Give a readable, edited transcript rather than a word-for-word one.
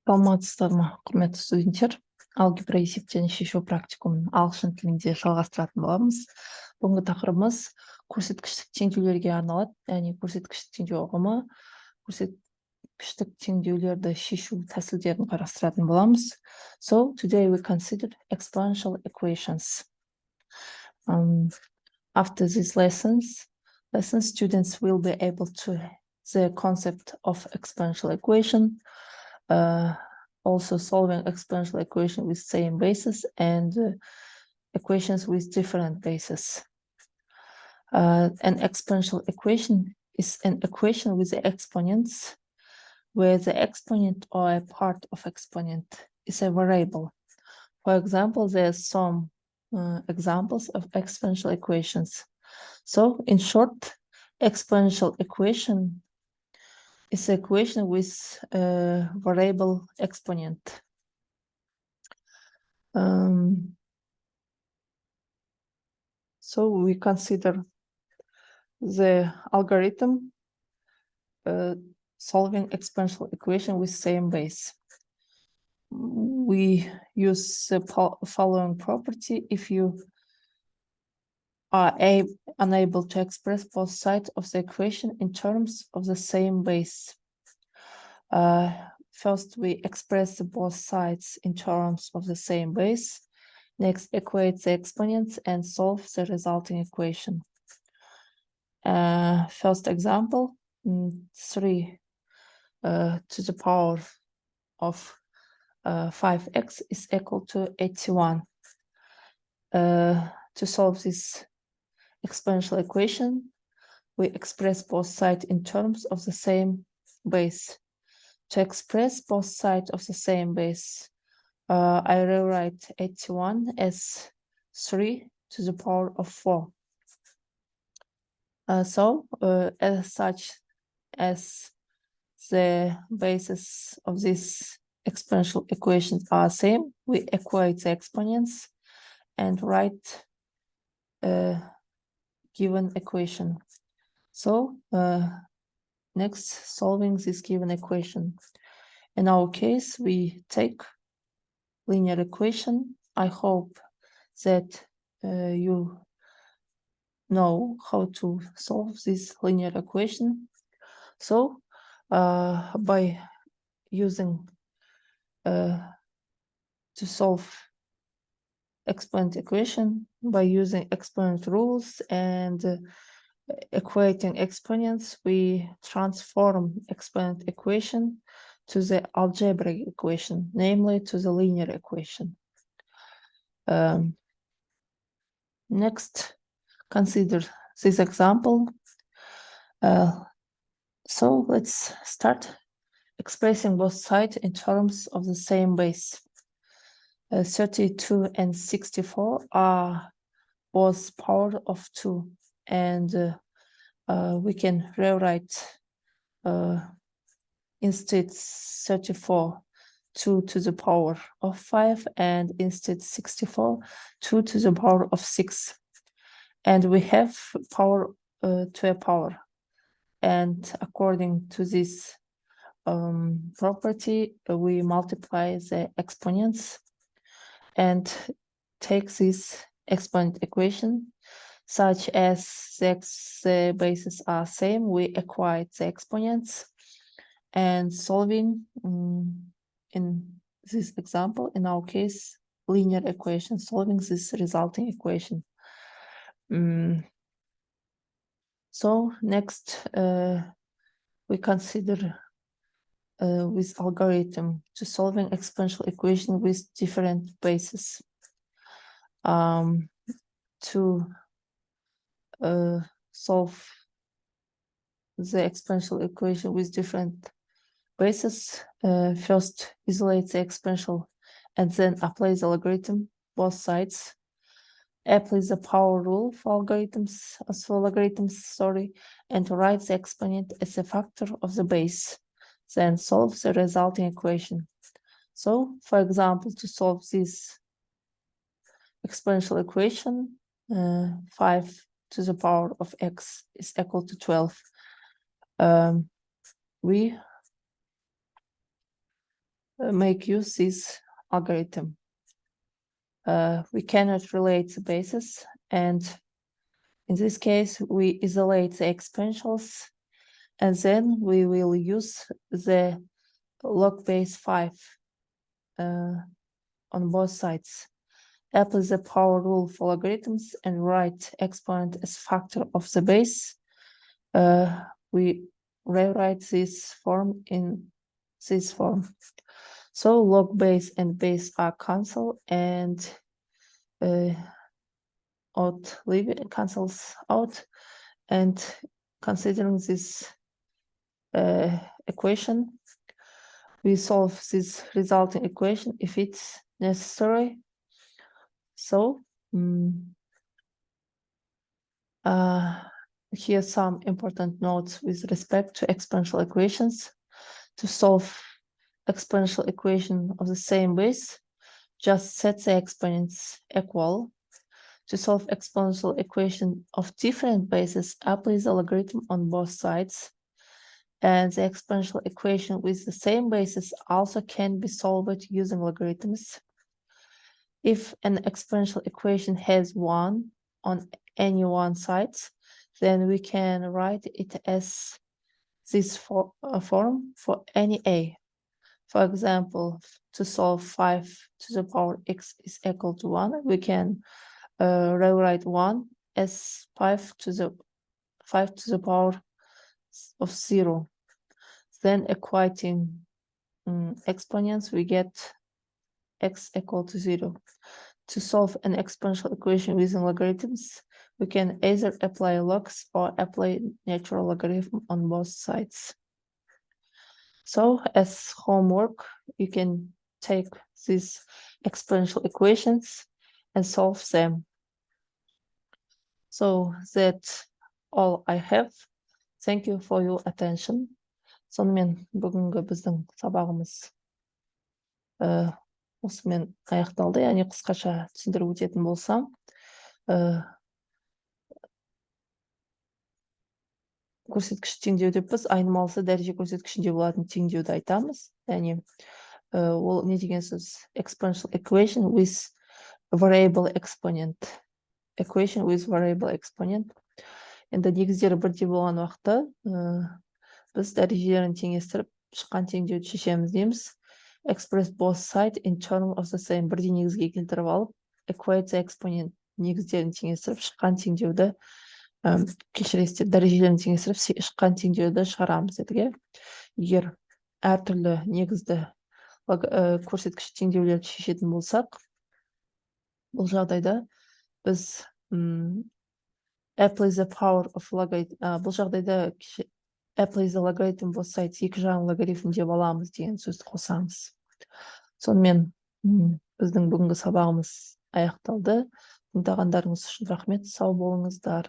саламатсыздар ма, құрметті студенттер? Алгебра есептерін шешу практикумын ағылшын тілінде жалғастыратын боламыз. Бүгінгі тақырыбымыз көрсеткіштік теңдеулерге арналады, яғни көрсеткіштік теңдеу ұғымы, көрсеткіштік теңдеулерді шешу тәсілдерін қарастыратын боламыз. So today we consider exponential equations. After these lessons, students will be able to the concept of exponential equation, also solving exponential equation with same basis and equations with different bases. An exponential equation is an equation with the exponents where the exponent or a part of exponent is a variable. For example, there are some examples of exponential equations. So in short, exponential equation is an equation with a variable exponent. So we consider the algorithm solving exponential equation with same base. We use the following property. If you are unable to express both sides of the equation in terms of the same base. First, we express both sides in terms of the same base. Next, equate the exponents and solve the resulting equation. First example, 3 to the power of 5x is equal to 81. To solve this exponential equation, we express both sides in terms of the same base. To express both sides of the same base, I rewrite 81 as 3 to the power of 4. So, as such as the bases of this exponential equations are same, we equate the exponents and write given equation. So next, solving this given equation. In our case, we take linear equation. I hope that you know how to solve this linear equation. So by using to solve exponent equation, by using exponent rules and equating exponents, we transform exponent equation to the algebraic equation, namely to the linear equation. Next, consider this example. So let's start expressing both sides in terms of the same base. 32 and 64 are both power of 2, and we can rewrite instead 34 2 to the power of 5, and instead 64 2 to the power of 6. And we have power to a power, and according to this property, we multiply the exponents and take this exponent equation such as the bases are same. We equate the exponents, and solving in this example, in our case, linear equation, solving this resulting equation. So next, we consider with algorithm to solving exponential equation with different bases. To solve the exponential equation with different bases, first isolate the exponential and then apply the logarithm both sides. Apply the power rule for logarithms, and write the exponent as a factor of the base. Then solve the resulting equation. So, for example, to solve this exponential equation, 5 to the power of x is equal to 12. We make use this algorithm. We cannot relate the bases, and in this case, we isolate the exponentials, and then we will use the log base 5 on both sides. Apply the power rule for logarithms and write exponent as factor of the base. We rewrite this form in this form. So log base and base are cancelled, and cancels out. And considering this equation, we solve this resulting equation if it's necessary. So here are some important notes with respect to exponential equations. To solve exponential equation of the same base, just set the exponents equal. To solve exponential equation of different bases, apply the logarithm on both sides. And the exponential equation with the same basis also can be solved using logarithms. If an exponential equation has 1 on any one side, then we can write it as this form for any a. For example, to solve 5 to the power x is equal to 1, we can rewrite 1 as 5 to the power of 0. Then equating exponents, we get x equal to 0. To solve an exponential equation using logarithms, we can either apply logs or apply natural logarithm on both sides. So as homework, you can take these exponential equations and solve them. So that's all I have. Thank you for your attention. Сонымен бүгінгі біздің сабағымыз осымен аяқталды. Яғни қысқаша түсіндіріп өтетін болсам, көрсеткіш теңдеу деп біз айнымалысы дәреже көрсеткішінде болатын теңдеуді айтамыз. Яғни ол не деген сөз? Exponential equation with variable exponent. Equation with variable exponent. Енді негіздері бірдей болған уақытта біз дәрежелерін теңестіріп шыққан теңдеуді шешеміз дейміз. Express both sides in terms of the same. Бірдей негізге келтіріп алып, equate the exponent негіздерін теңестіріп шыққан теңдеуді кешіресіздер, дәрежелерін теңестіріп шыққан теңдеуді шығарамыз дедік. Егер әртүрлі негізді көрсеткіш теңдеулерді шешетін болсақ, бұл жағдайда біз apply the power of logarithm, бұл жағдайда apply the logarithm both sides, екі жағын логарифм деп аламыз деген сөзді қосамыз. Сонымен біздің бүгінгі сабағымыз аяқталды. Тыңдағандарыңыз үшін рахмет, сау болыңыздар.